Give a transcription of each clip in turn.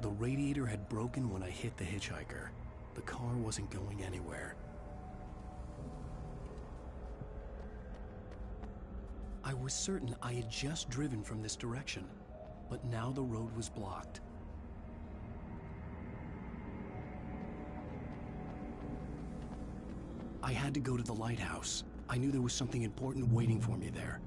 The radiator had broken when I hit the hitchhiker. The car wasn't going anywhere. I was certain I had just driven from this direction, but now the road was blocked. I had to go to the lighthouse. I knew there was something important waiting for me there.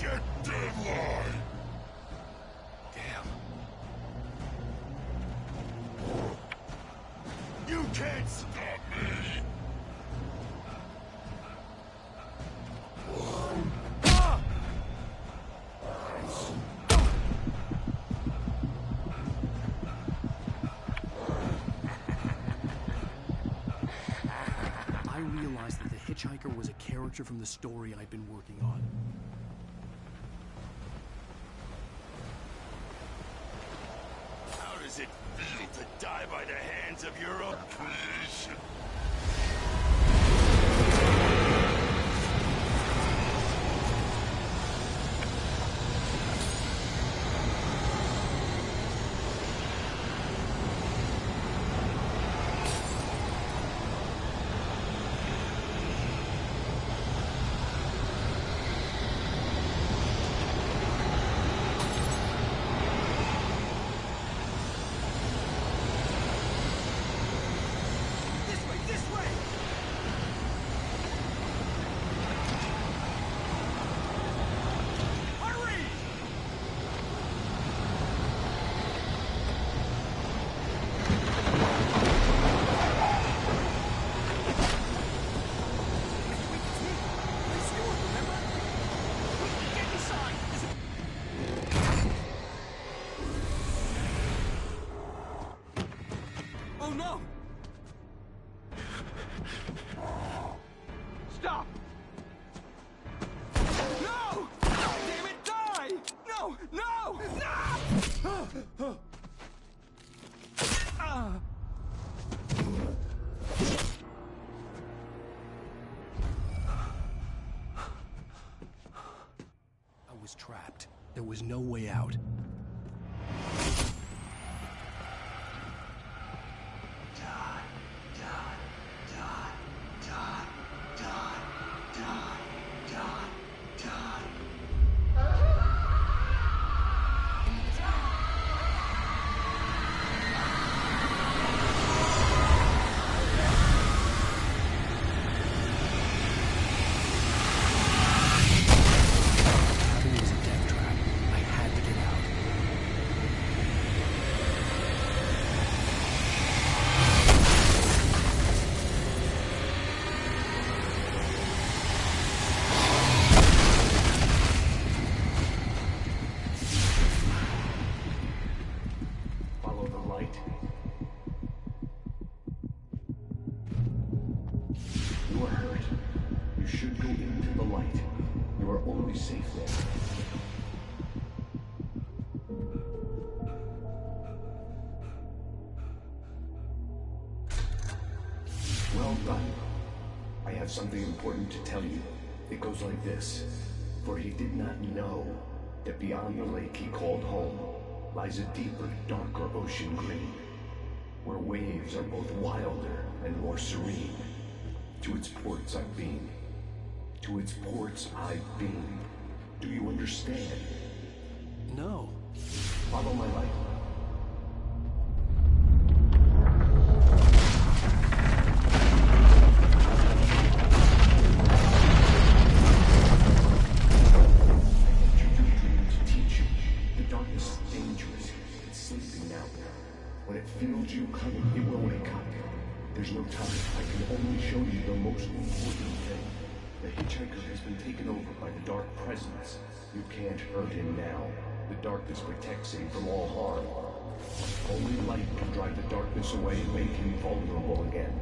Your deadline! Damn. You can't stop me! I realized that the hitchhiker was a character from the story I'd been working on. How does it feel to die by the hands of your own creation? No! Stop! No! Damn it, die! No! No! No! I was trapped. There was no way out. Safe there. Well done. I have something important to tell you. It goes like this. For he did not know that beyond the lake he called home lies a deeper, darker ocean green, where waves are both wilder and more serene. To its ports I've been. To its ports I've been. Do you understand? No. Follow my light. show you the most important thing. The hitchhiker has been taken over by the Dark Presence. You can't hurt him now. The darkness protects him from all harm. Only light can drive the darkness away and make him vulnerable again.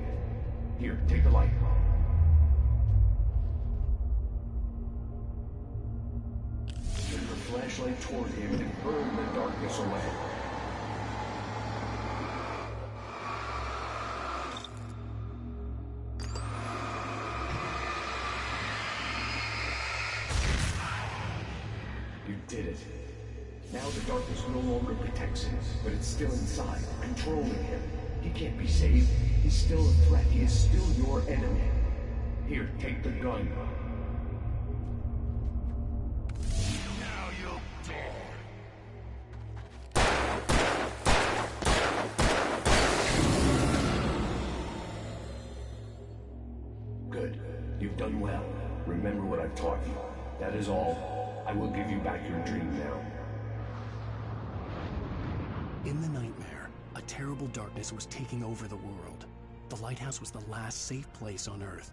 Here, take the light. Turn your flashlight toward him and burn the darkness away. You did it. Now the darkness no longer protects him, but it's still inside, controlling him. He can't be saved. He's still a threat. He is still your enemy. Here, take the gun. Now you'll die. Good. You've done well. Remember what I've taught you. That is all. I will give you back your dream now. In the nightmare, a terrible darkness was taking over the world. The lighthouse was the last safe place on Earth.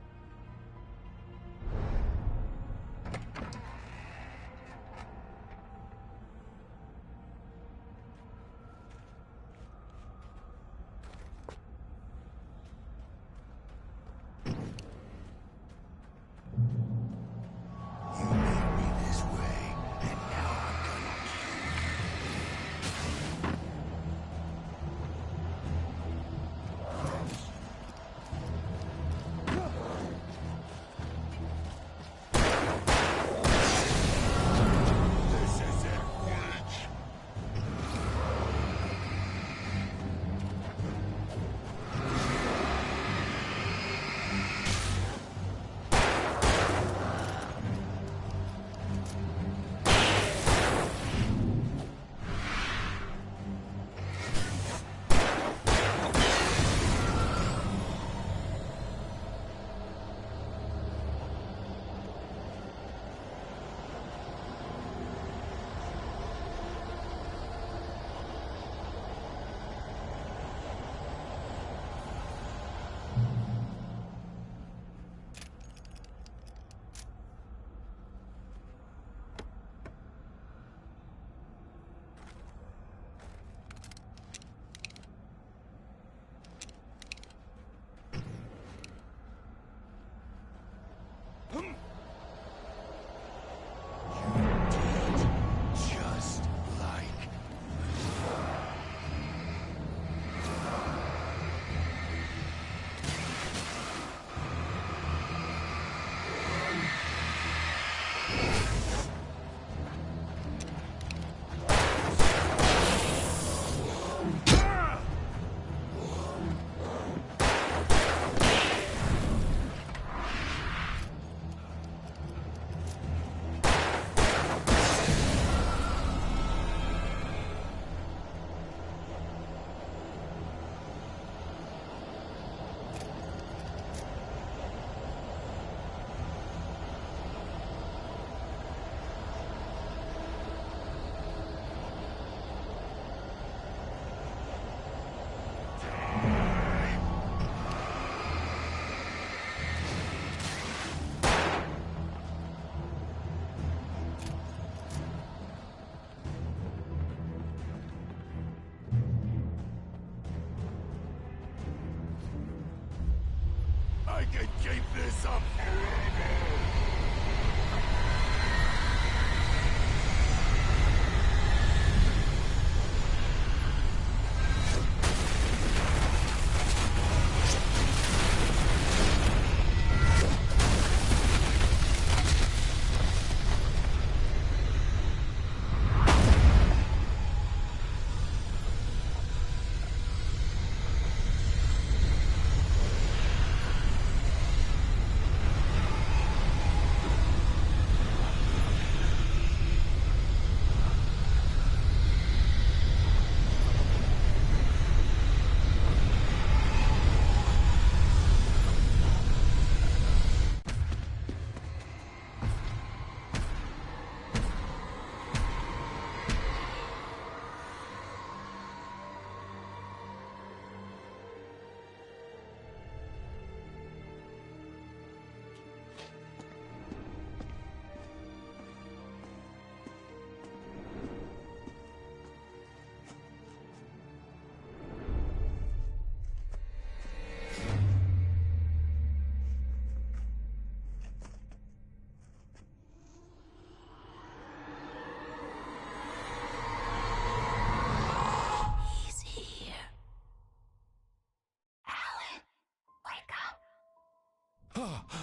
I can keep this up forever!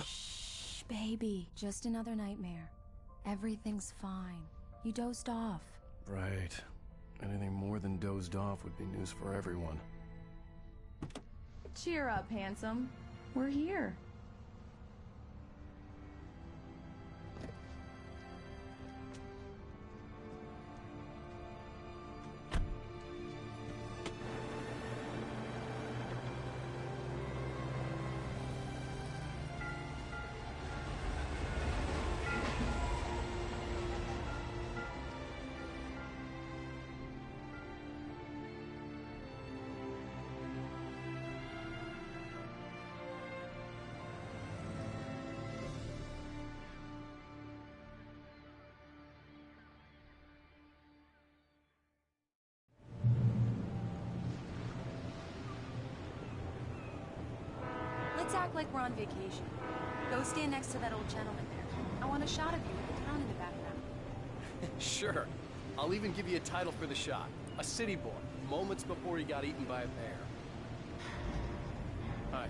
Shh, baby. Just another nightmare. Everything's fine. You dozed off. Right. Anything more than dozed off would be news for everyone. Cheer up, handsome. We're here. Let's act like we're on vacation. Go stand next to that old gentleman there. I want a shot of you with the town in the background. Sure. I'll even give you a title for the shot. A city boy, moments before he got eaten by a bear. Hi.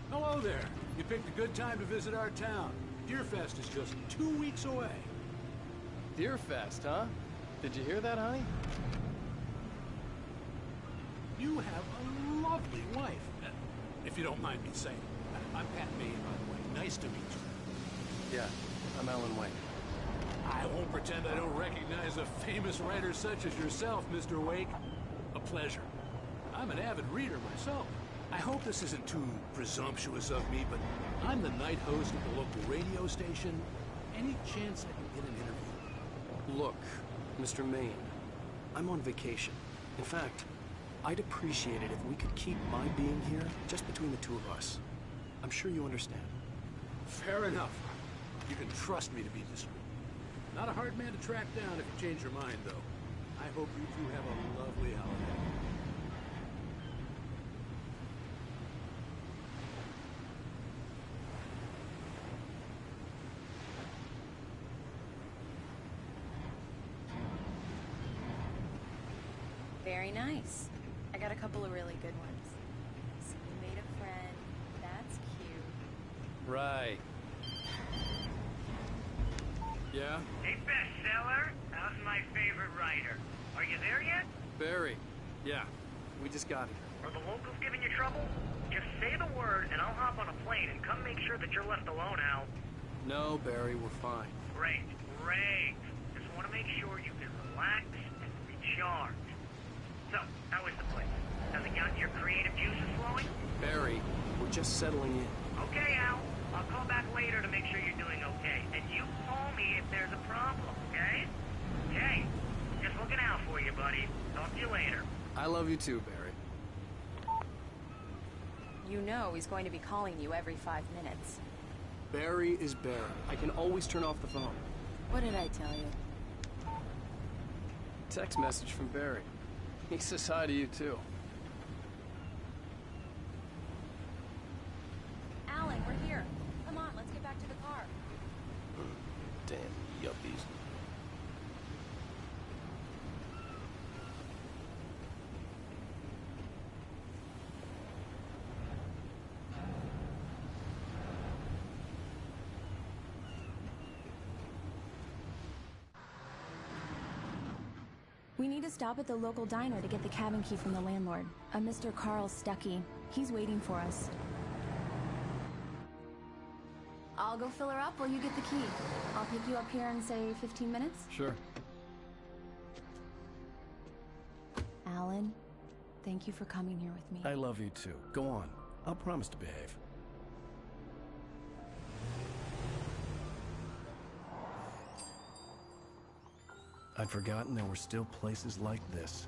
Hello there. You picked a good time to visit our town. Deerfest is just 2 weeks away. Deerfest, huh? Did you hear that, honey? You have a lovely wife. If you don't mind me saying. I'm Pat Maine, by the way. Nice to meet you. Yeah, I'm Alan Wake. I won't pretend I don't recognize a famous writer such as yourself, Mr. Wake. A pleasure. I'm an avid reader myself. I hope this isn't too presumptuous of me, but I'm the night host of the local radio station. Any chance I can get an interview? Look, Mr. Maine, I'm on vacation. In fact, I'd appreciate it if we could keep my being here just between the two of us. I'm sure you understand. Fair enough. You can trust me to be discreet. Not a hard man to track down if you change your mind, though. I hope you two have a lovely holiday. Very nice. I got a couple of really good ones. So you made a friend. That's cute. Right. Yeah? Hey, bestseller. How's my favorite writer? Are you there yet? Barry. Yeah. We just got here. Are the locals giving you trouble? Just say the word and I'll hop on a plane and come make sure that you're left alone, Al. No, Barry, we're fine. Great, great. Just want to make sure you can relax and recharge. So, how is the place? Has it got your creative juices flowing? Barry, we're just settling in. Okay, Al. I'll call back later to make sure you're doing okay. And you call me if there's a problem, okay? Okay. Just looking out for you, buddy. Talk to you later. I love you too, Barry. You know he's going to be calling you every 5 minutes. Barry is Barry. I can always turn off the phone. What did I tell you? Text message from Barry. He says hi to you too. Alan, we're here. Come on, let's get back to the car. Damn yuppies. We need to stop at the local diner to get the cabin key from the landlord, a Mr. Carl Stuckey. He's waiting for us. I'll go fill her up while you get the key. I'll pick you up here in, say, 15 minutes? Sure. Alan, thank you for coming here with me. I love you too. Go on. I'll promise to behave. I'd forgotten there were still places like this.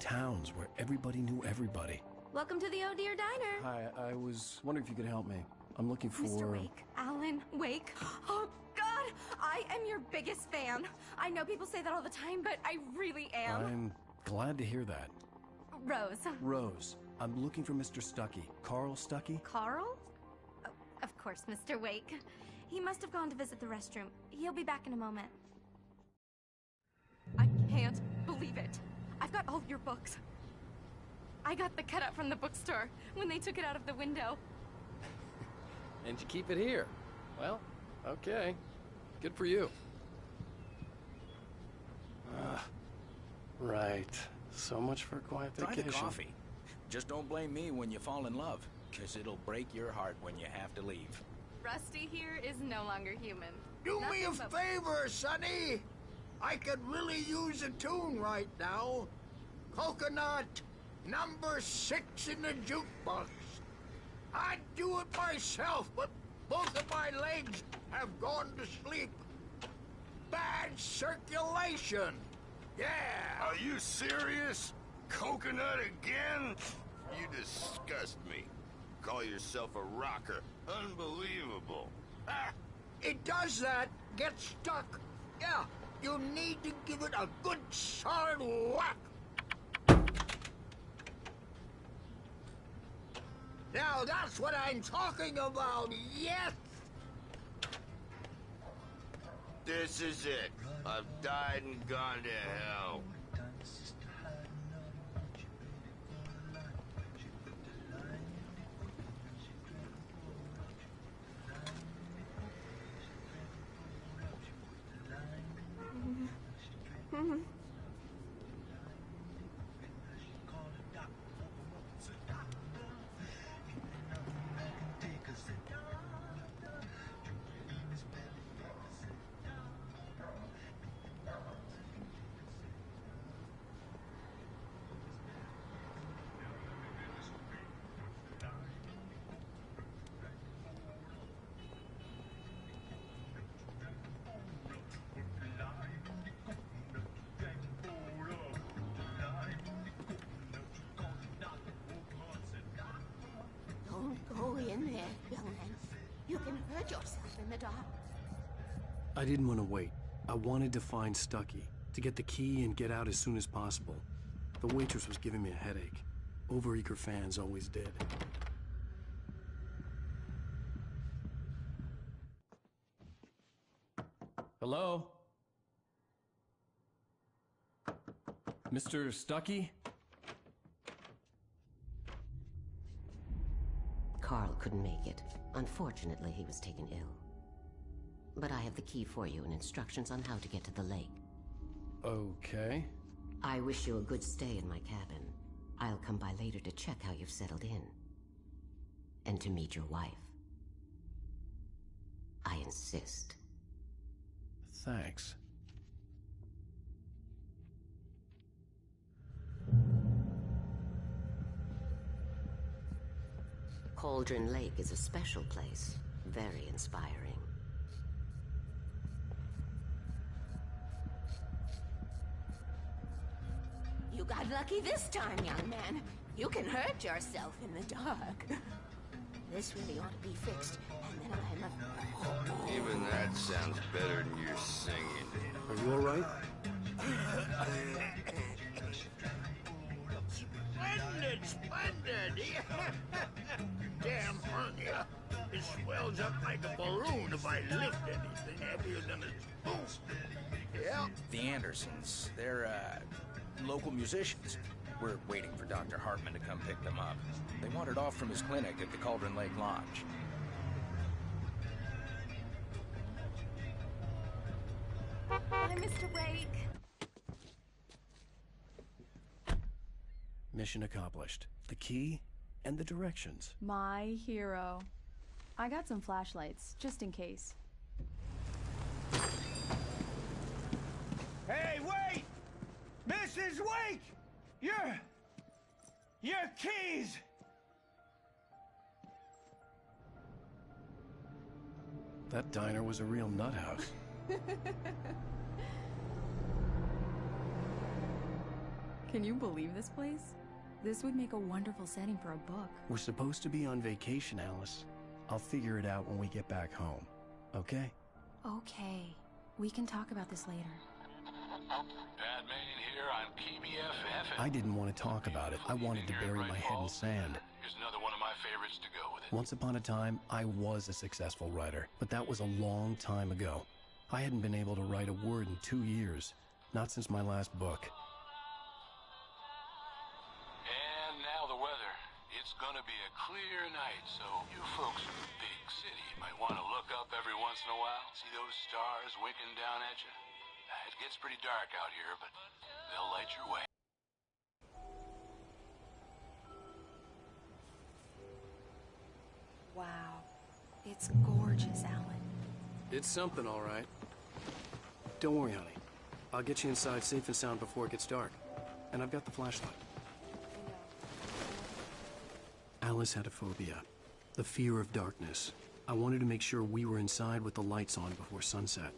Towns where everybody knew everybody. Welcome to the Oh Dear Diner. Hi, I was wondering if you could help me. I'm looking for... Mr. Wake. Alan Wake. Oh, God! I am your biggest fan. I know people say that all the time, but I really am. I'm glad to hear that. Rose. Rose, I'm looking for Mr. Stuckey. Carl Stuckey? Carl? Oh, of course, Mr. Wake. He must have gone to visit the restroom. He'll be back in a moment. I can't believe it. I've got all your books. I got the cutout from the bookstore when they took it out of the window. And you keep it here. Well, okay. Good for you. Right. So much for a quiet vacation. Try the coffee. Just don't blame me when you fall in love, because it'll break your heart when you have to leave. Rusty here is no longer human. Do me a Nothing but- favor, Sonny. I could really use a tune right now. Coconut, number 6 in the jukebox. I'd do it myself, but both of my legs have gone to sleep. Bad circulation. Yeah. Are you serious? Coconut again? You disgust me. Call yourself a rocker. Unbelievable. Ah, it does that. Get stuck. Yeah, you need to give it a good solid whack. Now that's what I'm talking about, yes! This is it. I've died and gone to hell. Don't go in there, young man. You can hurt yourself in the dark. I didn't want to wait. I wanted to find Stucky, to get the key and get out as soon as possible. The waitress was giving me a headache. Overeager fans always did. Hello? Mr. Stucky? Carl couldn't make it. Unfortunately, he was taken ill. But I have the key for you and instructions on how to get to the lake. Okay. I wish you a good stay in my cabin. I'll come by later to check how you've settled in. And to meet your wife. I insist. Thanks. Cauldron Lake is a special place. Very inspiring. You got lucky this time, young man. You can hurt yourself in the dark. This really ought to be fixed, and then I'm a... Even that sounds better than your singing. Are you all right? Splendid, splendid! Damn hernia. It swells up like a balloon if I lift anything heavier than a spoon. Yeah. The Andersons, they're, local musicians. We're waiting for Dr. Hartman to come pick them up. They wandered off from his clinic at the Cauldron Lake Lodge. Bye, Mr. Wake. Mission accomplished. The key and the directions. My hero. I got some flashlights, just in case. Hey, wait! Mrs. Wake! Your keys! That diner was a real nut house. Can you believe this place? This would make a wonderful setting for a book. We're supposed to be on vacation, Alice. I'll figure it out when we get back home. Okay? Okay. We can talk about this later. Batman here on PBFF. I didn't want to talk about it. I wanted to bury my head in sand. Here's another one of my favorites to go with it. Once upon a time, I was a successful writer, but that was a long time ago. I hadn't been able to write a word in 2 years. Not since my last book. And now the weather. It's gonna be a clear night, so you folks in the big city once in a while? See those stars winking down at you? It gets pretty dark out here, but they'll light your way. Wow. It's gorgeous, Alan. It's something, all right. Don't worry, honey. I'll get you inside safe and sound before it gets dark. And I've got the flashlight. Alice had a phobia. The fear of darkness. I wanted to make sure we were inside with the lights on before sunset.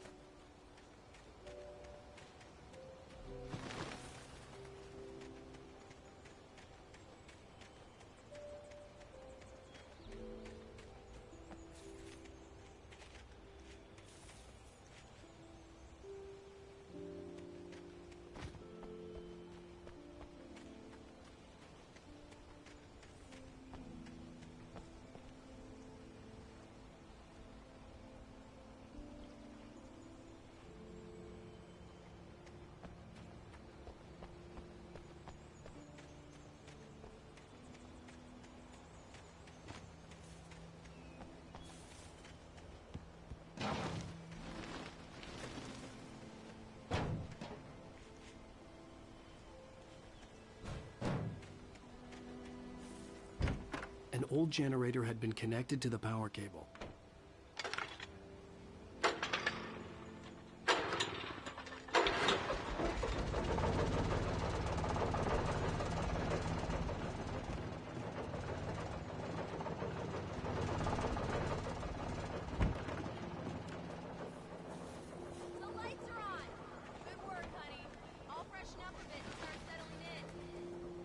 An old generator had been connected to the power cable.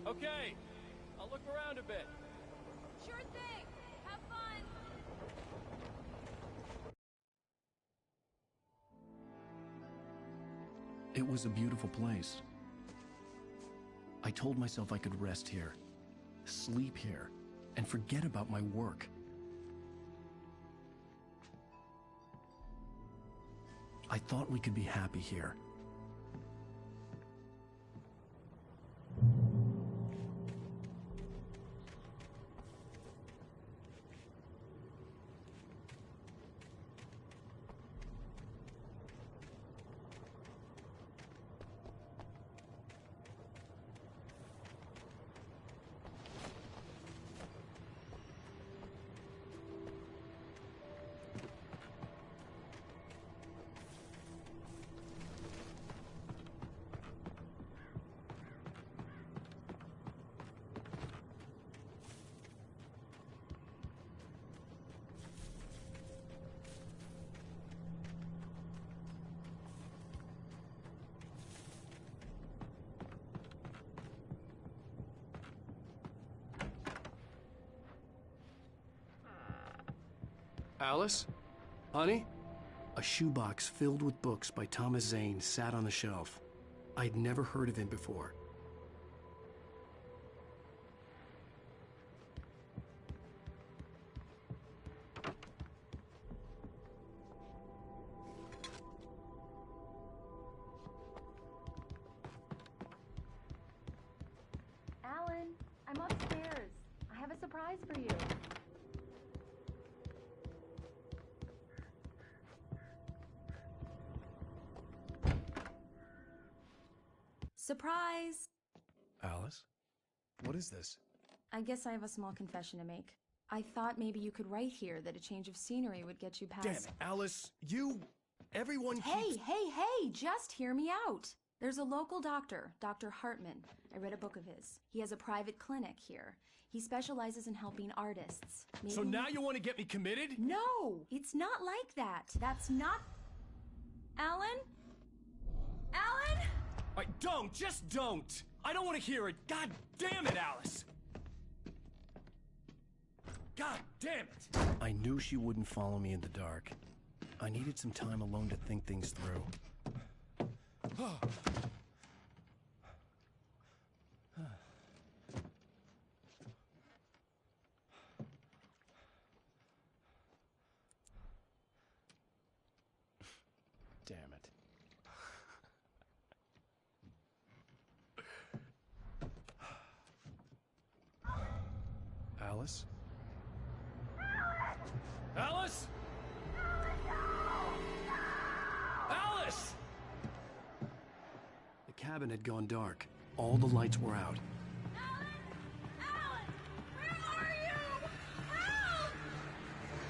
Okay, I'll look around a bit. Sure thing. Have fun. It was a beautiful place. I told myself I could rest here, sleep here, and forget about my work. I thought we could be happy here. Alice? Honey? A shoebox filled with books by Thomas Zane sat on the shelf. I'd never heard of him before. Alan, I'm upstairs. I have a surprise for you. Surprise! Alice? What is this? I guess I have a small confession to make. I thought maybe you could write here that a change of scenery would get you past... Damn it, Alice! Everyone keeps... Hey, just hear me out! There's a local doctor, Dr. Hartman. I read a book of his. He has a private clinic here. He specializes in helping artists. So now you want to get me committed? No! It's not like that. That's not... Alan? Alan? Just don't! I don't want to hear it! God damn it, Alice! God damn it! I knew she wouldn't follow me in the dark. I needed some time alone to think things through. Damn it. Alice? Alice? Alice, no! cabin had gone dark. All the lights were out.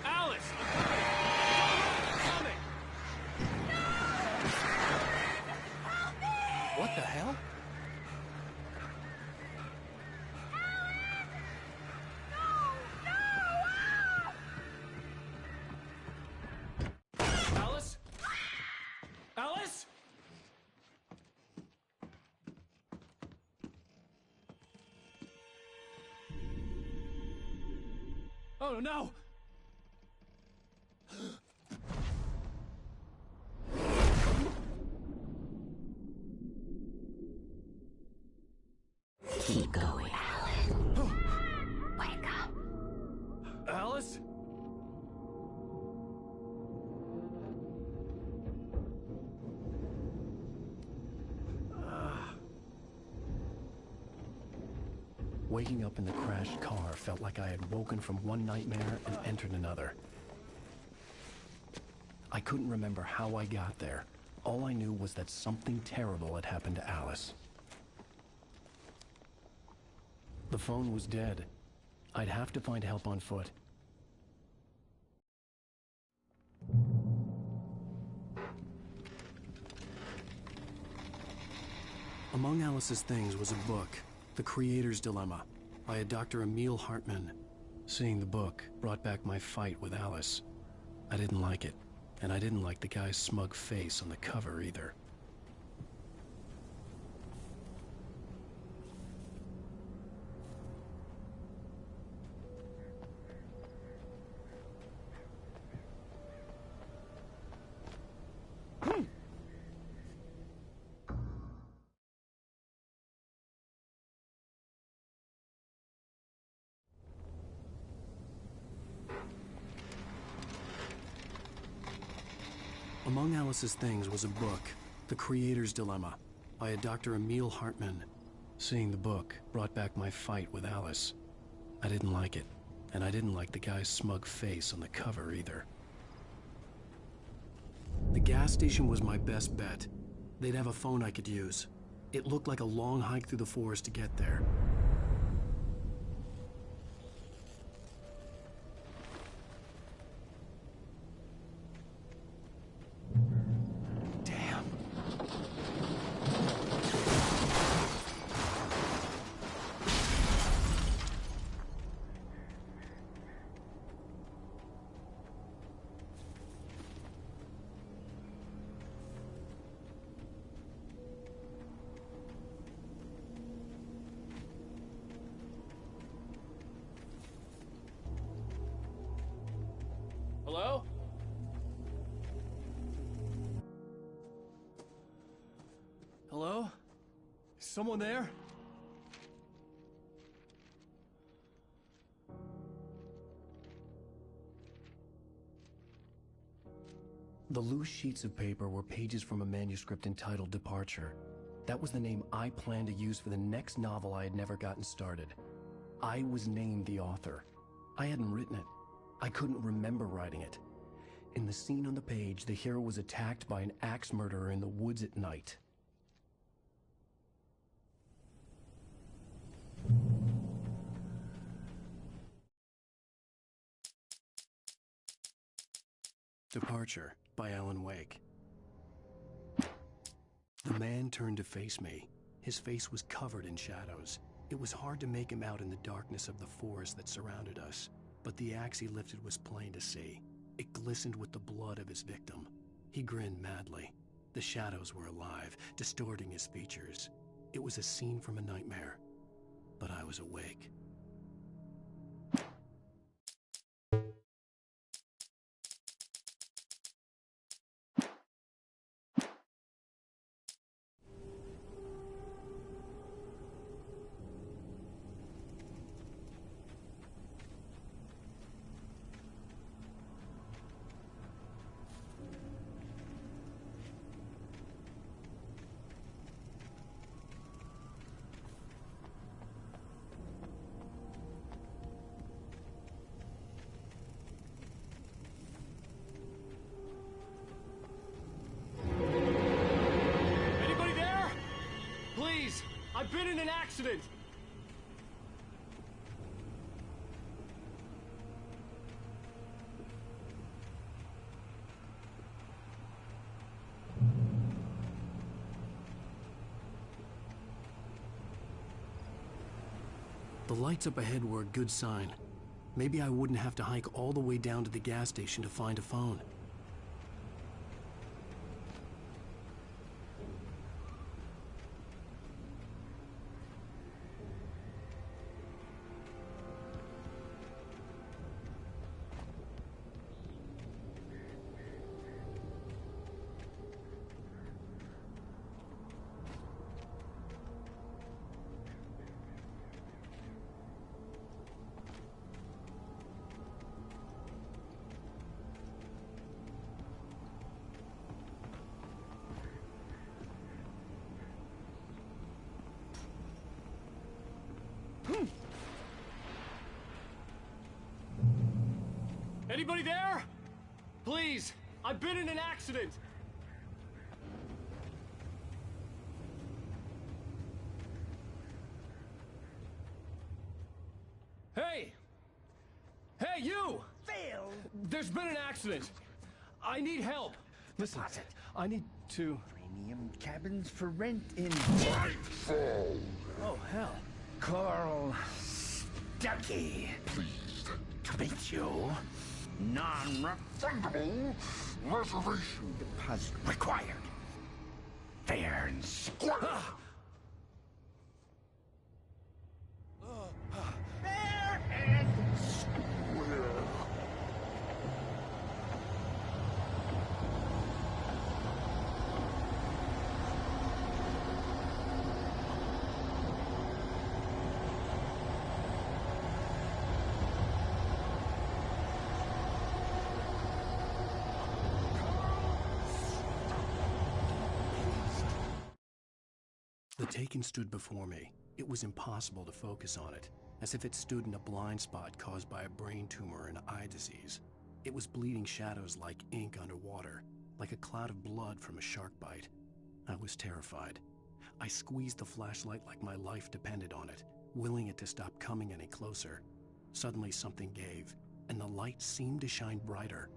Alice! What the hell? Alice? Alice? Oh no! Keep going, Alan. Wake up. Alice? Waking up in the crashed car felt like I had woken from one nightmare and entered another. I couldn't remember how I got there. All I knew was that something terrible had happened to Alice. The phone was dead. I'd have to find help on foot. Among Alice's things was a book, The Creator's Dilemma, by a Dr. Emil Hartman. Seeing the book brought back my fight with Alice. I didn't like it, and I didn't like the guy's smug face on the cover either. Among Alice's things was a book, The Creator's Dilemma, by a Dr. Emil Hartman. Seeing the book brought back my fight with Alice. I didn't like it, and I didn't like the guy's smug face on the cover either. The gas station was my best bet. They'd have a phone I could use. It looked like a long hike through the forest to get there. Hello? Hello? Is someone there? The loose sheets of paper were pages from a manuscript entitled Departure. That was the name I planned to use for the next novel I had never gotten started. I was named the author. I hadn't written it. I couldn't remember writing it. In the scene on the page, the hero was attacked by an axe murderer in the woods at night. Departure by Alan Wake. The man turned to face me. His face was covered in shadows. It was hard to make him out in the darkness of the forest that surrounded us, but the axe he lifted was plain to see. It glistened with the blood of his victim. He grinned madly. The shadows were alive, distorting his features. It was a scene from a nightmare, but I was awake. I've been in an accident! The lights up ahead were a good sign. Maybe I wouldn't have to hike all the way down to the gas station to find a phone. Anybody there? Please, I've been in an accident. Hey! Hey, you! Phil! There's been an accident. I need help. Listen, I need to... Premium cabins for rent in... Nightfall! Oh, hell. Carl Stuckey. Pleased To meet you. Non-refundable reservation deposit required. Fair and square. Fair and square. The Taken stood before me. It was impossible to focus on it, as if it stood in a blind spot caused by a brain tumor and eye disease. It was bleeding shadows like ink underwater, like a cloud of blood from a shark bite. I was terrified. I squeezed the flashlight like my life depended on it, willing it to stop coming any closer. Suddenly something gave, and the light seemed to shine brighter.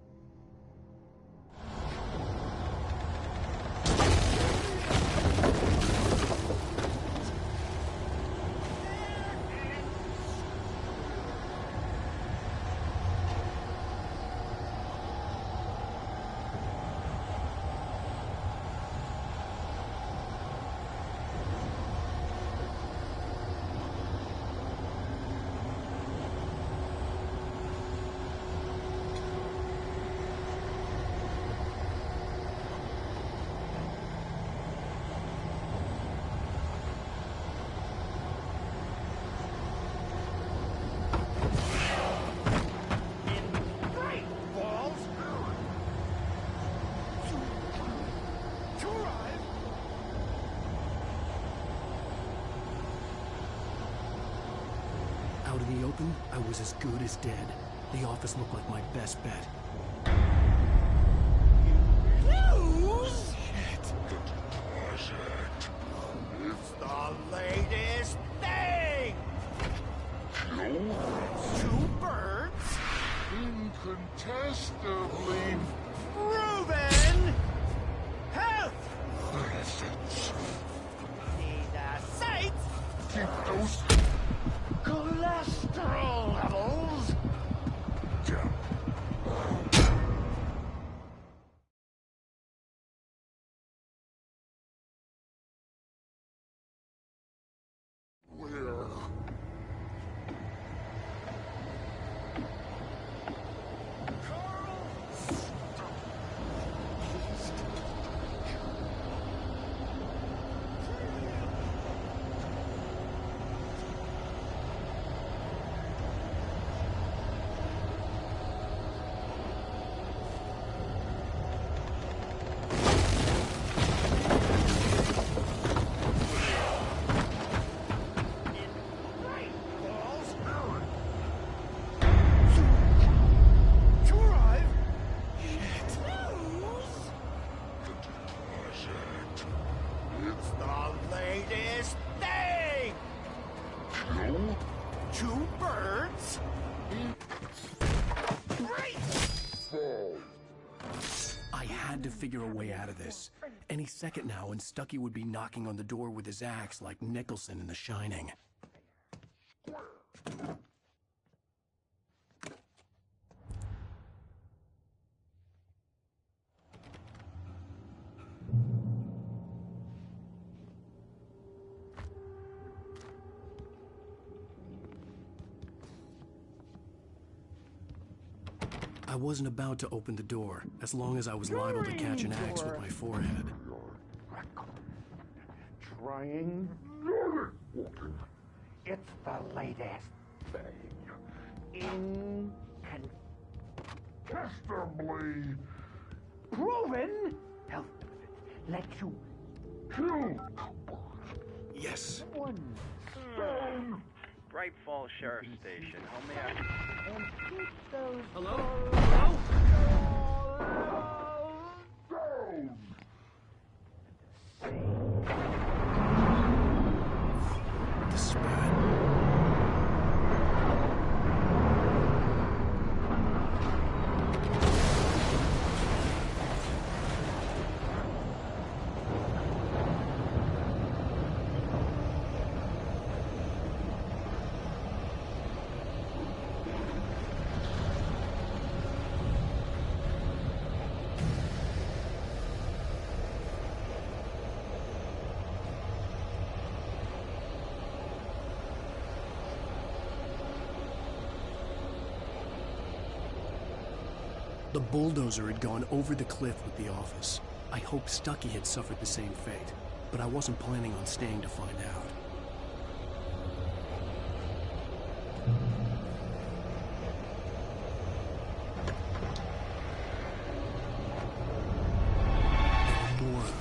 Out in the open, I was as good as dead. The office looked like my best bet. News? Shit. It's the latest thing! Two birds? incontestably Proven! Health! Need a sight! keep those Cholesterol levels! down. Where? had to figure a way out of this. Any second now, and Stucky would be knocking on the door with his axe like Nicholson in The Shining. I wasn't about to open the door, as long as I was liable to catch an axe with my forehead. Trying? It's the latest thing. Incontestably proven health benefits let you kill. Yes. One stone. Bright Falls Sheriff Station. How may I... And keep those... Hello? Down. The spat. The bulldozer had gone over the cliff with the office. I hoped Stucky had suffered the same fate, but I wasn't planning on staying to find out. More of them.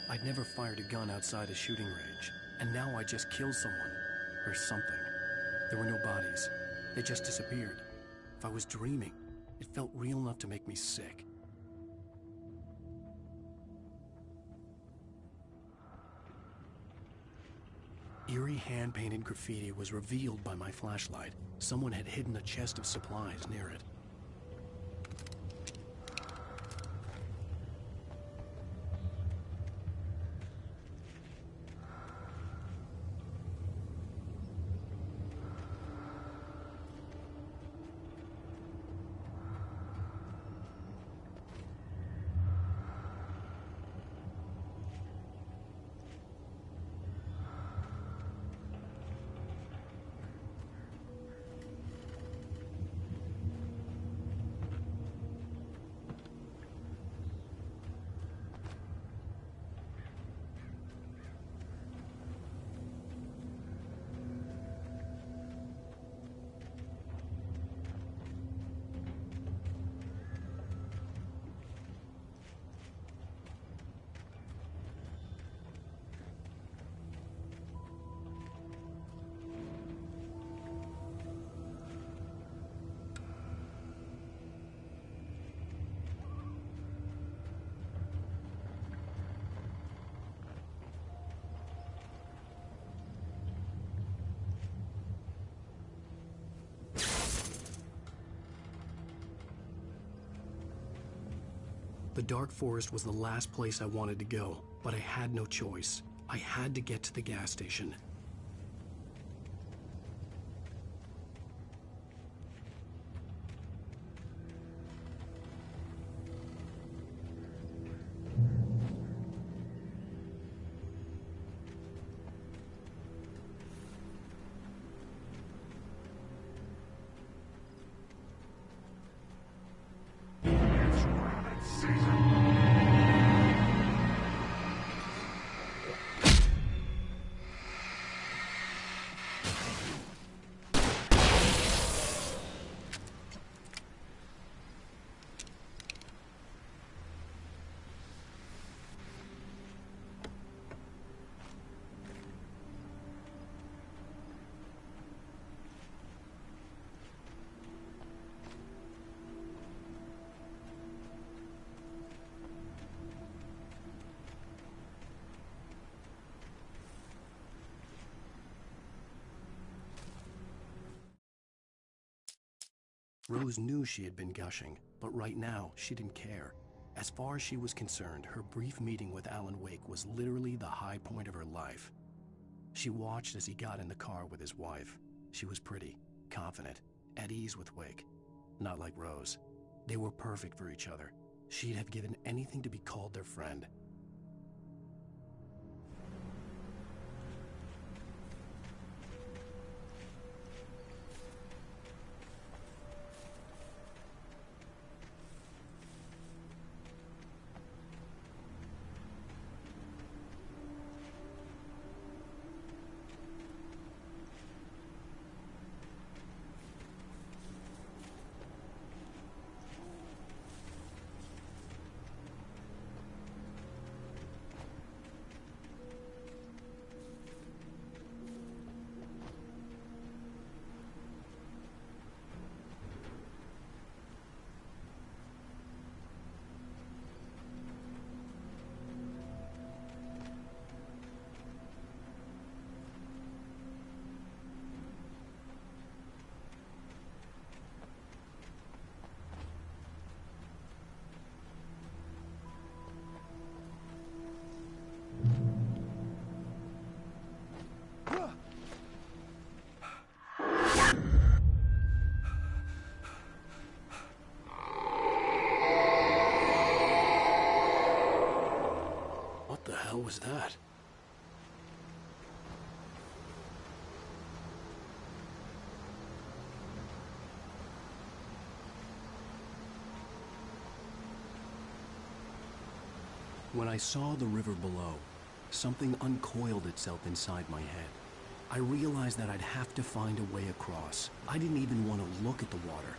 I'd never fired a gun outside a shooting range, and now I just killed someone. Or something. There were no bodies. They just disappeared. If I was dreaming, it felt real enough to make me sick. Eerie hand-painted graffiti was revealed by my flashlight. Someone had hidden a chest of supplies near it. The dark forest was the last place I wanted to go, but I had no choice. I had to get to the gas station. Rose knew she had been gushing, but right now she didn't care. As far as she was concerned, her brief meeting with Alan Wake was literally the high point of her life. She watched as he got in the car with his wife. She was pretty, confident, at ease with Wake. Not like Rose. They were perfect for each other. She'd have given anything to be called their friend. What the hell was that? When I saw the river below, something uncoiled itself inside my head. I realized that I'd have to find a way across. I didn't even want to look at the water.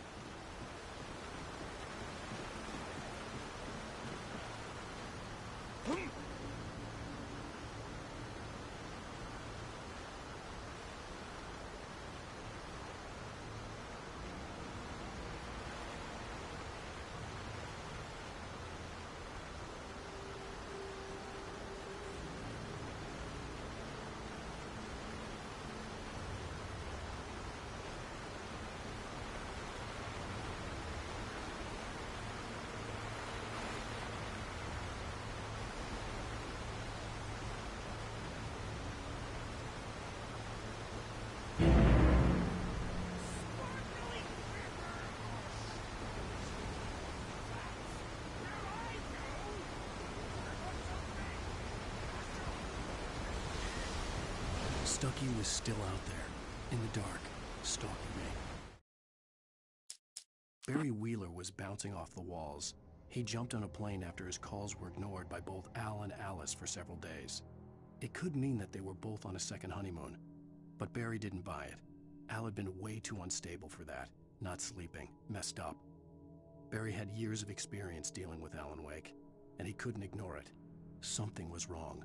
Stucky was still out there, in the dark, stalking me. Barry Wheeler was bouncing off the walls. He jumped on a plane after his calls were ignored by both Al and Alice for several days. It could mean that they were both on a second honeymoon, but Barry didn't buy it. Al had been way too unstable for that, not sleeping, messed up. Barry had years of experience dealing with Alan Wake, and he couldn't ignore it. Something was wrong.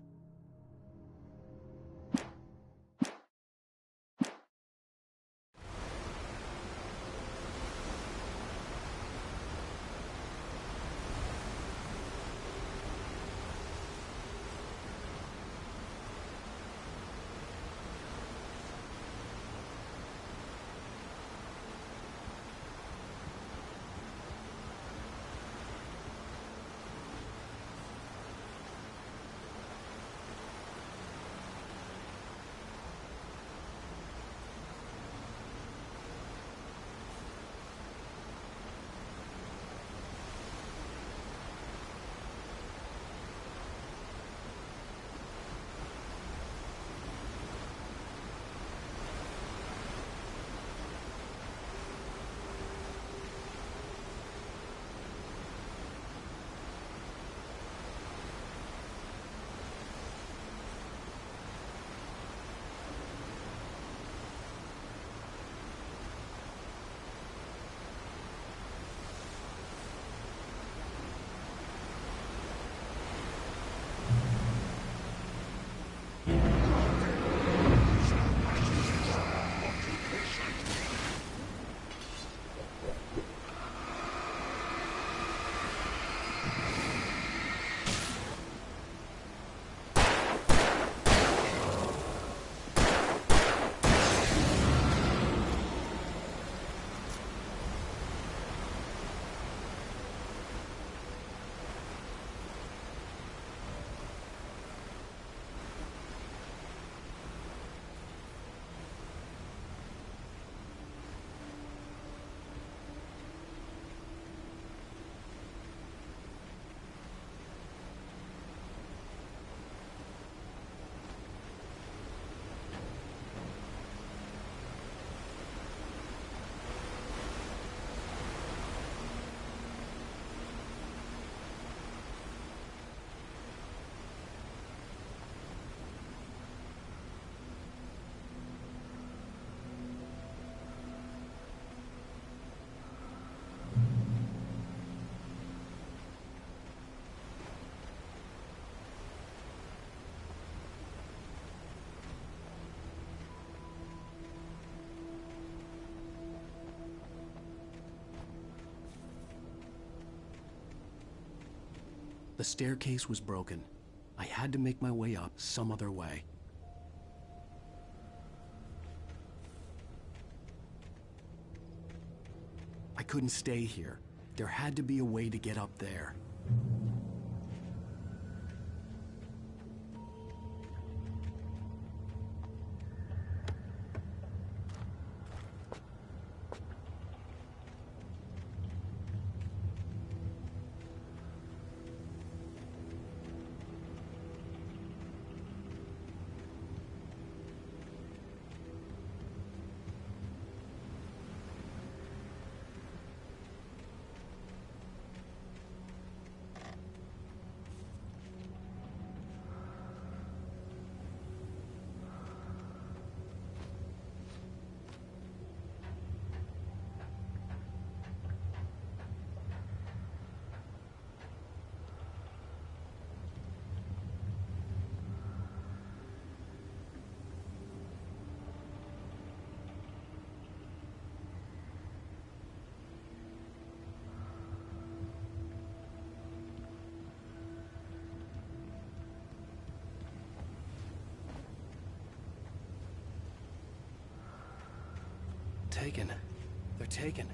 The staircase was broken. I had to make my way up some other way. I couldn't stay here. There had to be a way to get up there. Taken. They're taken.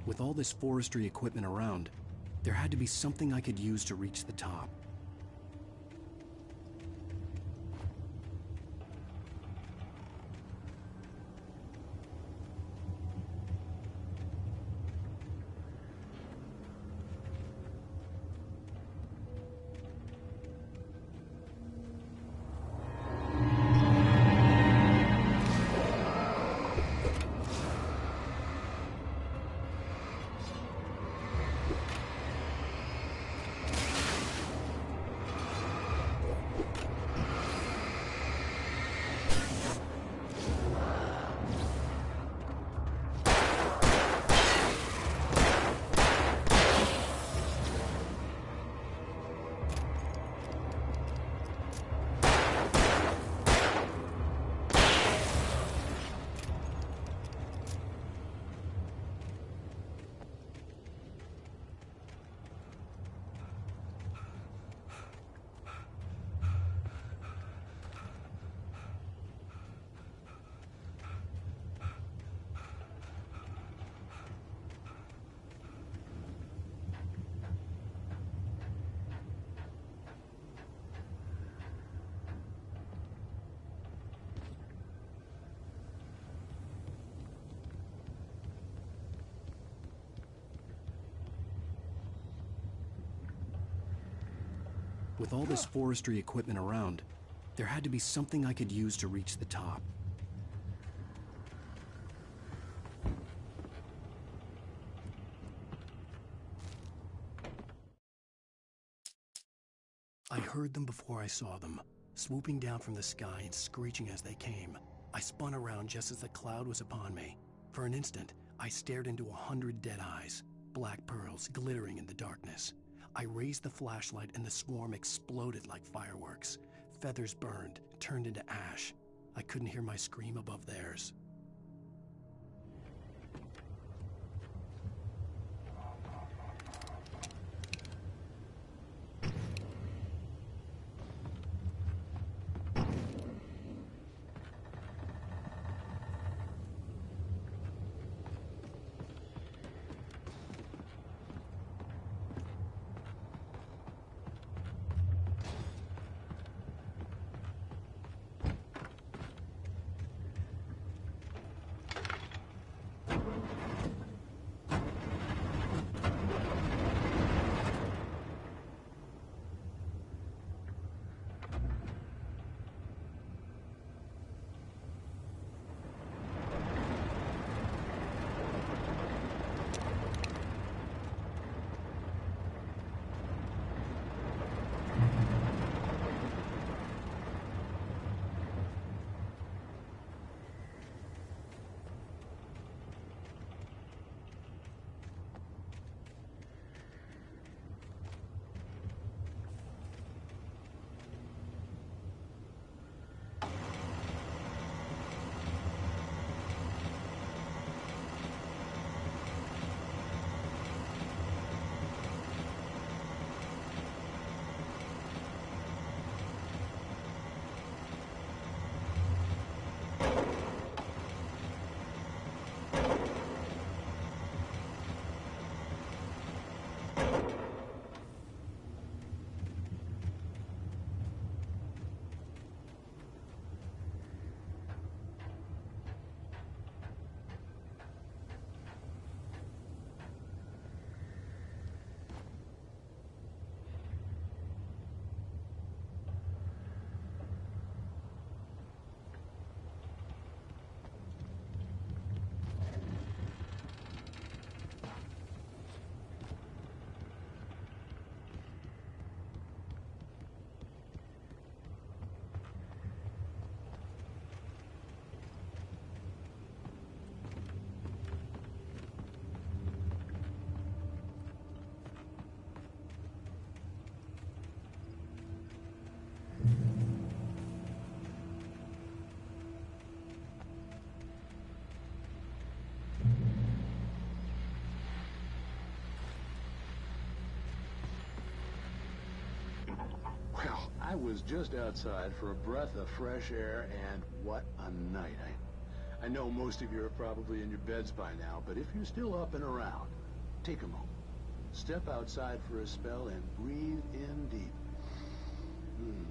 With all this forestry equipment around, there had to be something I could use to reach the top. With all this forestry equipment around, there had to be something I could use to reach the top. I heard them before I saw them, swooping down from the sky and screeching as they came. I spun around just as the cloud was upon me. For an instant, I stared into 100 dead eyes, black pearls glittering in the darkness. I raised the flashlight and the swarm exploded like fireworks. Feathers burned, turned into ash. I couldn't hear my scream above theirs. Well, I was just outside for a breath of fresh air, and what a night. I know most of you are probably in your beds by now, but if you're still up and around, take a moment. Step outside for a spell and breathe in deep.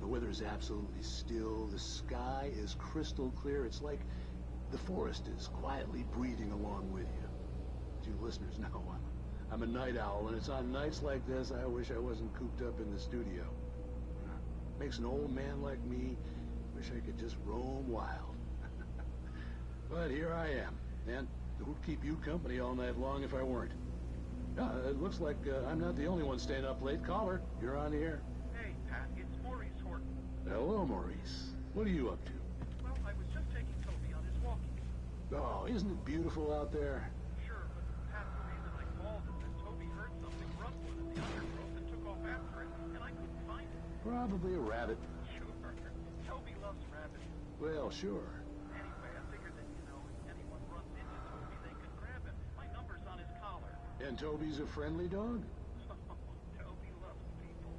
The weather is absolutely still. The sky is crystal clear. It's like the forest is quietly breathing along with you. As you listeners know, I'm a night owl, and it's on nights like this I wish I wasn't cooped up in the studio. Makes an old man like me wish I could just roam wild. But here I am, and who'd keep you company all night long if I weren't? It looks like I'm not the only one staying up late. Caller, you're on the air. Hey, Pat, it's Maurice Horton. Hello, Maurice. What are you up to? Well, I was just taking Toby on his walking. Oh, isn't it beautiful out there? Sure, but Pat, the reason I called is that Toby heard something rumbling in the undergrowth and took off after it, and I couldn't find it. Probably a rabbit. Sure. Toby loves rabbits. Well, sure. Anyway, I figured that, if anyone runs into Toby, they could grab him. My number's on his collar. And Toby's a friendly dog? Toby loves people.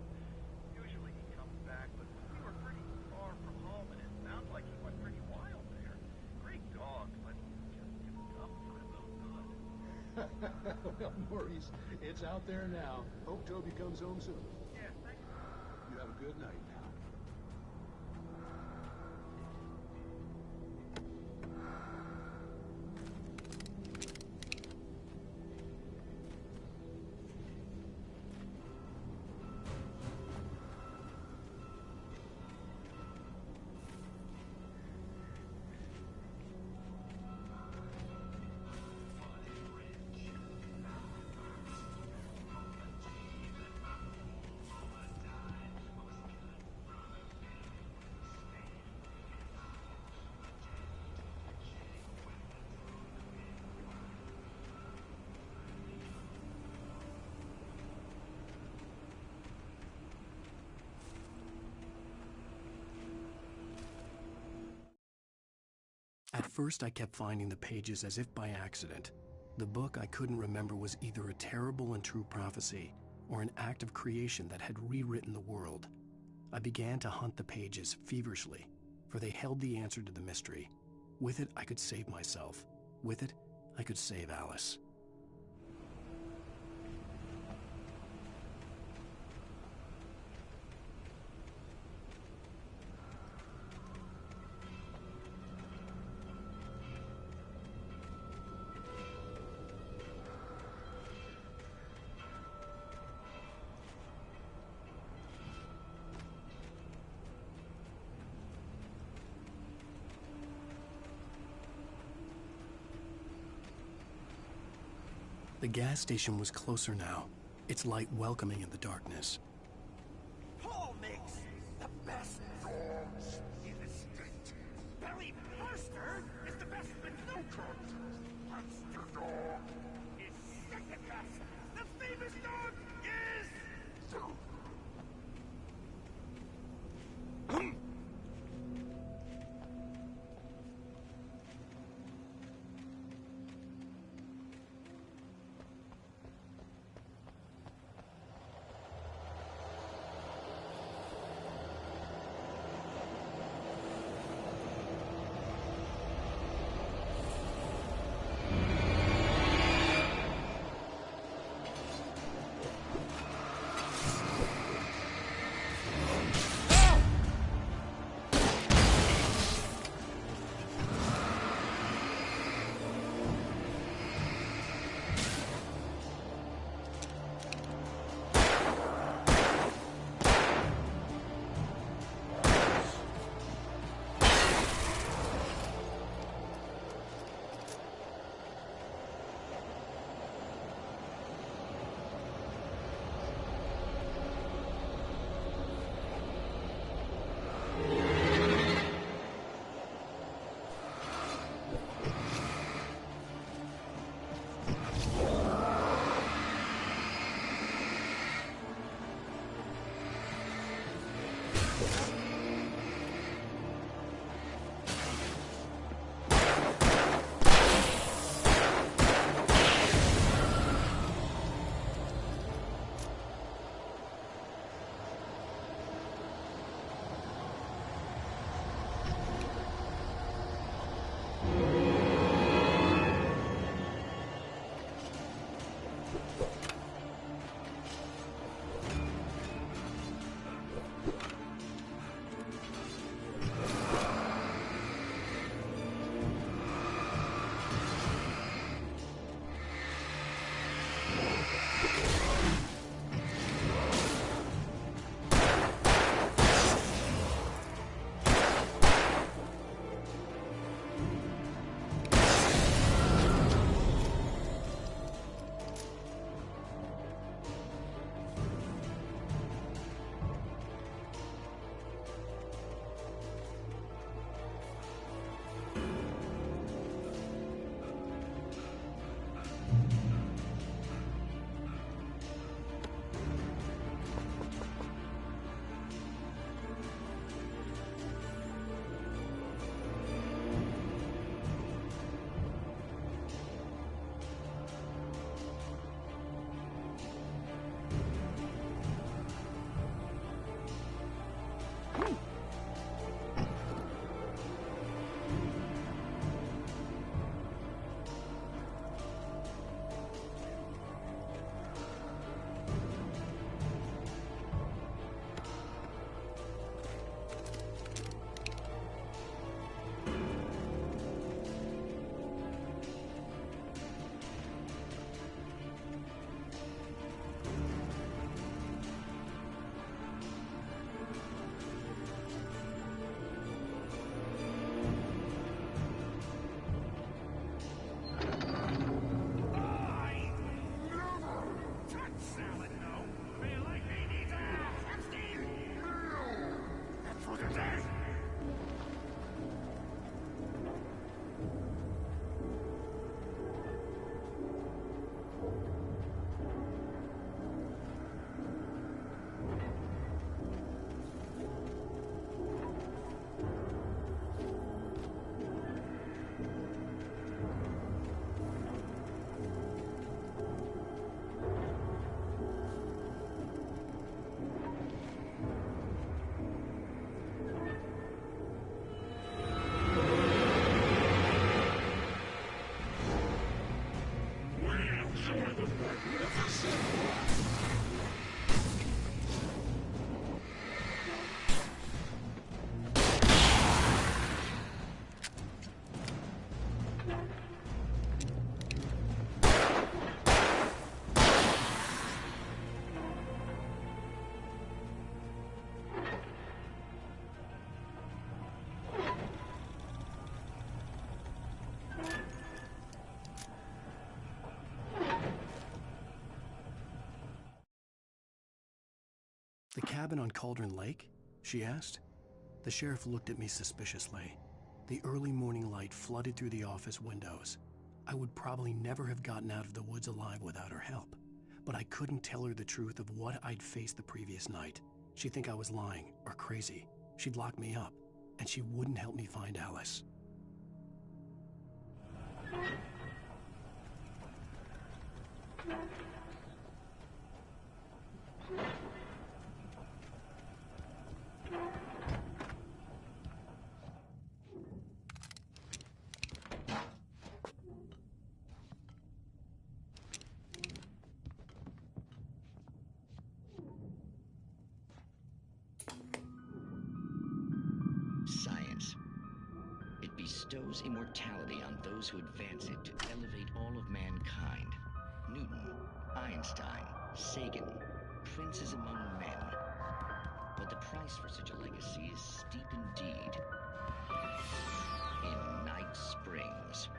Usually he comes back, but we were pretty far from home, and it sounds like he went pretty wild there. Great dog, but just too tough for his own good. Well, Maurice, it's out there now. Hope Toby comes home soon. Yeah, thanks. You have a good night now. first, I kept finding the pages as if by accident. The book I couldn't remember was either a terrible and true prophecy or an act of creation that had rewritten the world. I began to hunt the pages feverishly, for they held the answer to the mystery. With it, I could save myself. With it, I could save Alice. The gas station was closer now, its light welcoming in the darkness. Paul makes the best dogs in the state. Barry Mercer is the best Minnoco. Monster dog is second best. The famous dog is... The cabin on Cauldron Lake? She asked. The sheriff looked at me suspiciously. The early morning light flooded through the office windows. I would probably never have gotten out of the woods alive without her help, but I couldn't tell her the truth of what I'd faced the previous night. She'd think I was lying or crazy. She'd lock me up, and she wouldn't help me find Alice. Science. It bestows immortality on those who advance it to elevate all of mankind. Newton, Einstein, Sagan, princes among men. But the price for such a legacy is steep indeed. In Night Springs.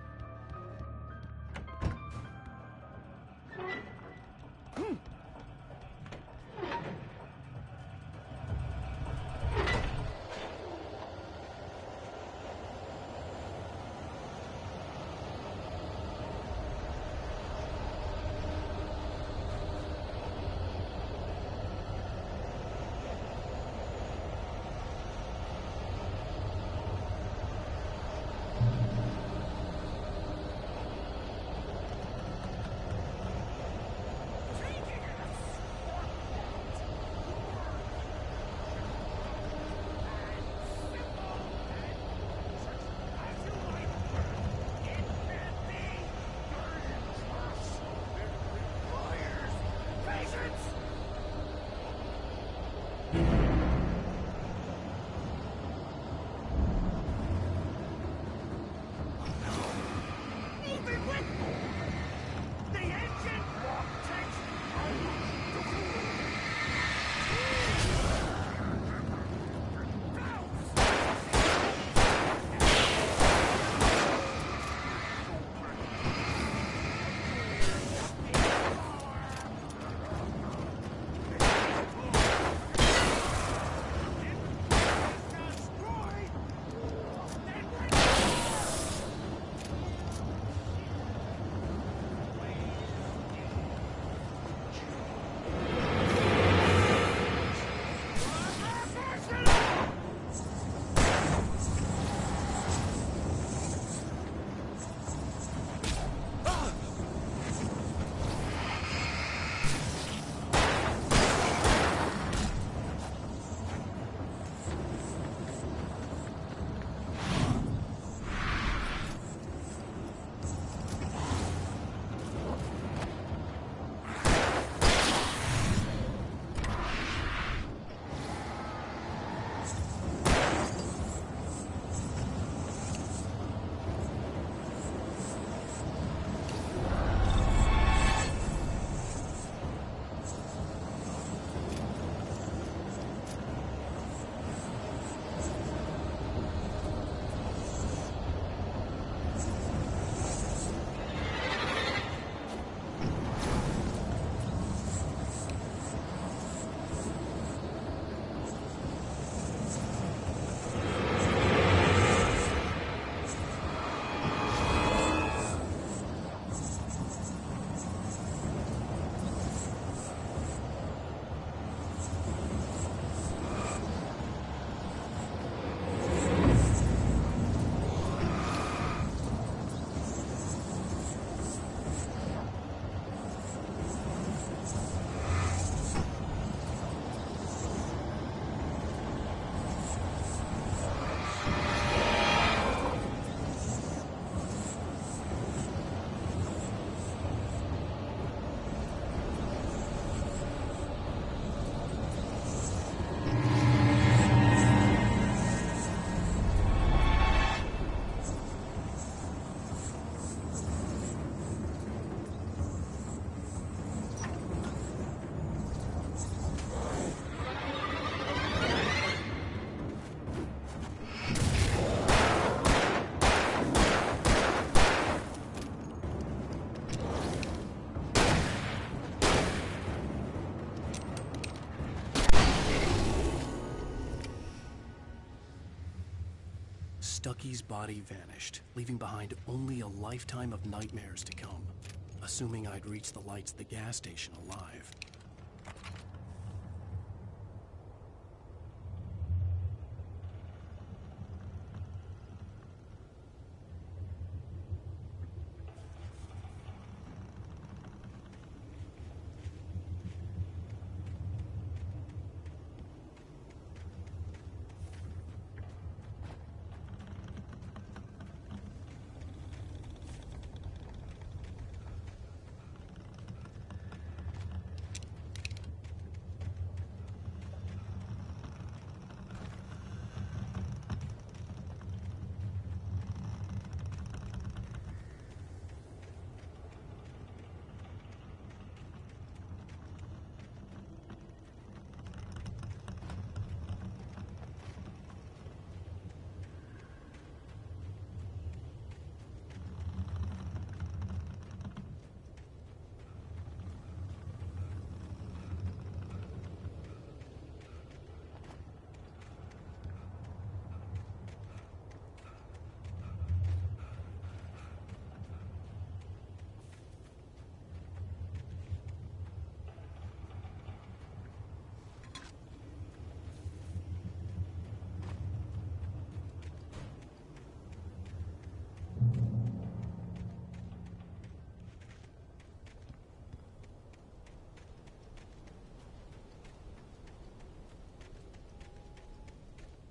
Stucky's body vanished, leaving behind only a lifetime of nightmares to come. Assuming I'd reach the lights of the gas station alive.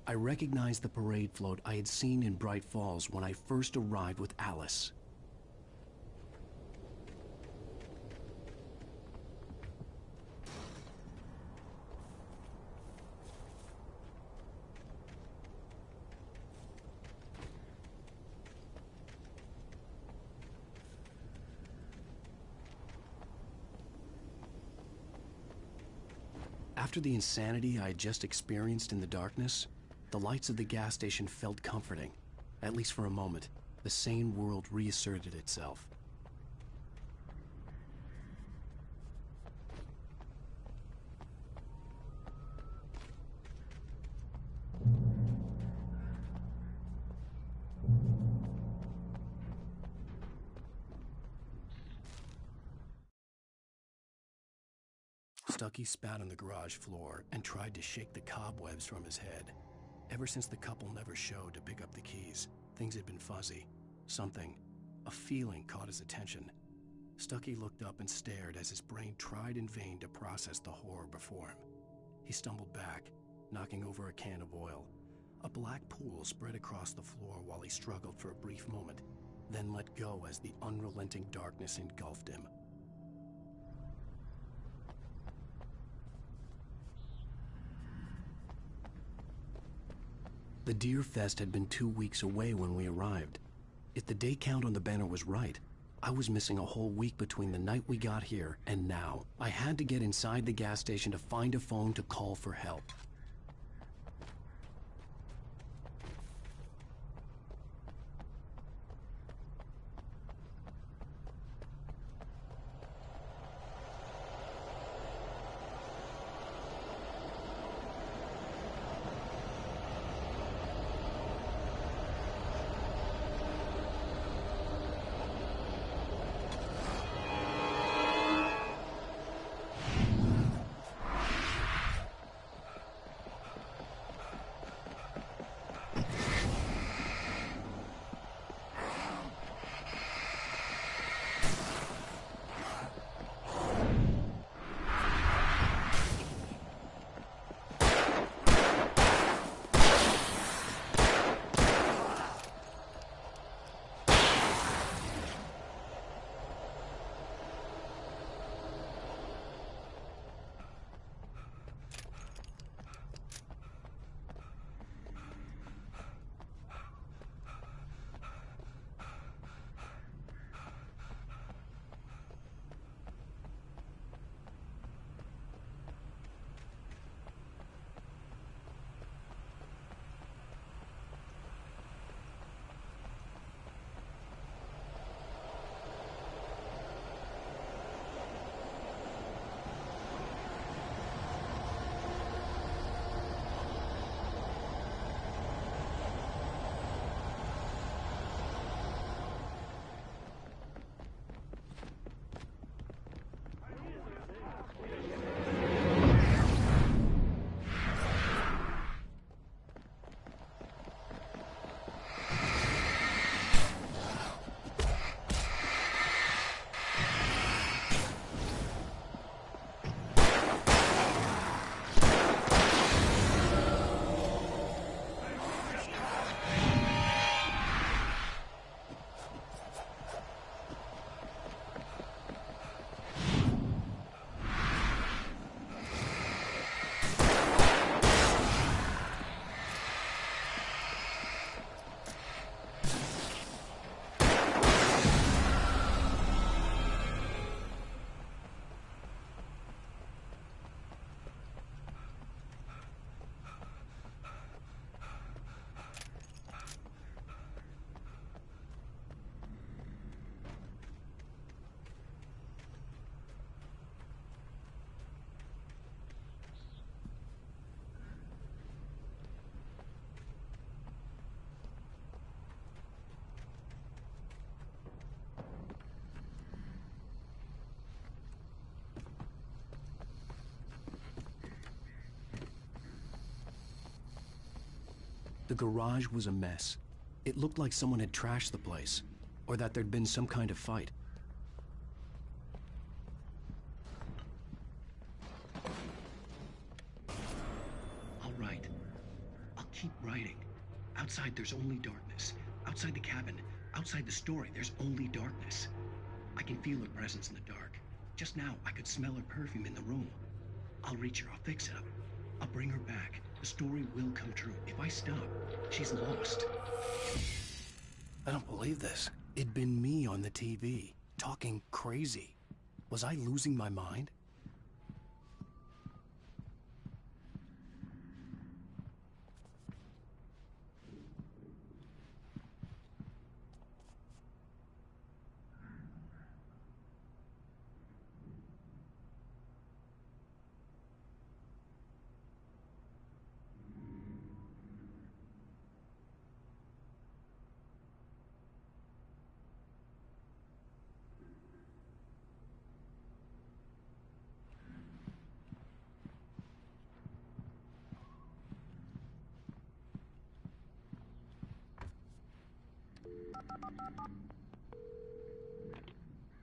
I recognized the parade float I had seen in Bright Falls when I first arrived with Alice. After the insanity I had just experienced in the darkness, the lights of the gas station felt comforting. At least for a moment, the sane world reasserted itself. Stucky spat on the garage floor and tried to shake the cobwebs from his head. Ever since the couple never showed to pick up the keys, things had been fuzzy. Something, a feeling caught his attention. Stucky looked up and stared as his brain tried in vain to process the horror before him. He stumbled back, knocking over a can of oil. A black pool spread across the floor while he struggled for a brief moment, then let go as the unrelenting darkness engulfed him. The Deer Fest had been 2 weeks away when we arrived. If the day count on the banner was right, I was missing a whole week between the night we got here and now. I had to get inside the gas station to find a phone to call for help. The garage was a mess. It looked like someone had trashed the place, or that there'd been some kind of fight. All right. I'll keep writing. Outside, there's only darkness. Outside the cabin, outside the story, there's only darkness. I can feel her presence in the dark. Just now, I could smell her perfume in the room. I'll reach her. I'll fix it up. I'll bring her back. The story will come true. If I stop, she's lost. I don't believe this. It'd been me on the TV, talking crazy. Was I losing my mind?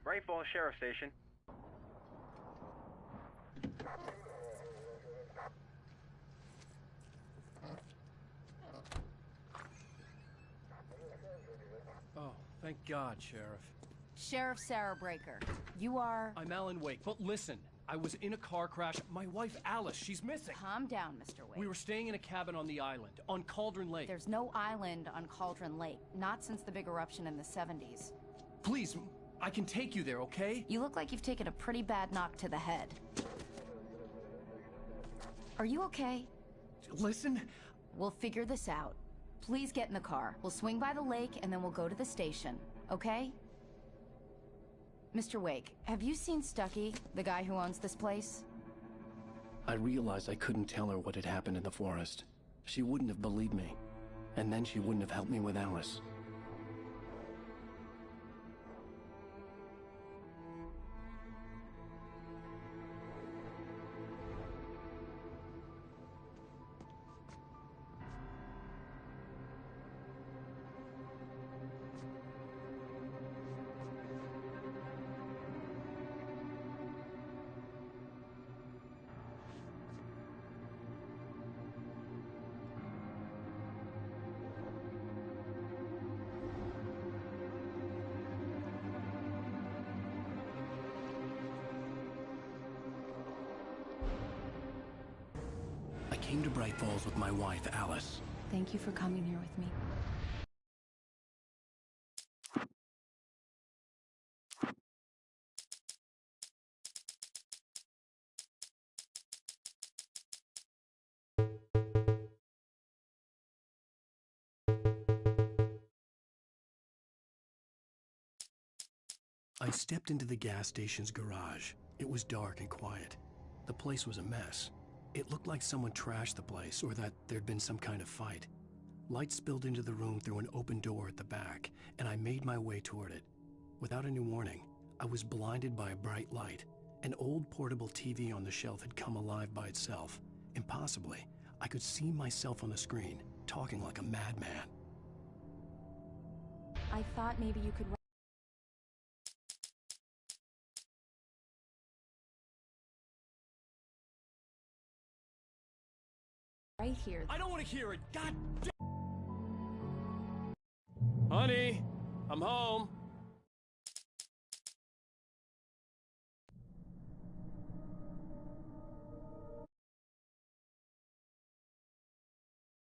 Bright Falls Sheriff Station. Oh, thank God, Sheriff. Sheriff Sarah Breaker. You are... I'm Alan Wake, but listen. I was in a car crash. My wife, Alice, she's missing. Calm down, Mr. Wake. We were staying in a cabin on the island, on Cauldron Lake. There's no island on Cauldron Lake. Not since the big eruption in the 70s. Please, I can take you there, okay? You look like you've taken a pretty bad knock to the head. Are you okay? Listen. We'll figure this out. Please get in the car. We'll swing by the lake and then we'll go to the station, okay? Mr. Wake, have you seen Stucky, the guy who owns this place? I realized I couldn't tell her what had happened in the forest. She wouldn't have believed me. And then she wouldn't have helped me with Alice. I came to Bright Falls with my wife, Alice. Thank you for coming here with me. I stepped into the gas station's garage. It was dark and quiet. The place was a mess. It looked like someone trashed the place, or that there'd been some kind of fight. Light spilled into the room through an open door at the back, and I made my way toward it. Without any warning, I was blinded by a bright light. An old portable TV on the shelf had come alive by itself. Impossibly, I could see myself on the screen, talking like a madman. I thought maybe you could... right here. I don't want to hear it. God damn. Honey, I'm home.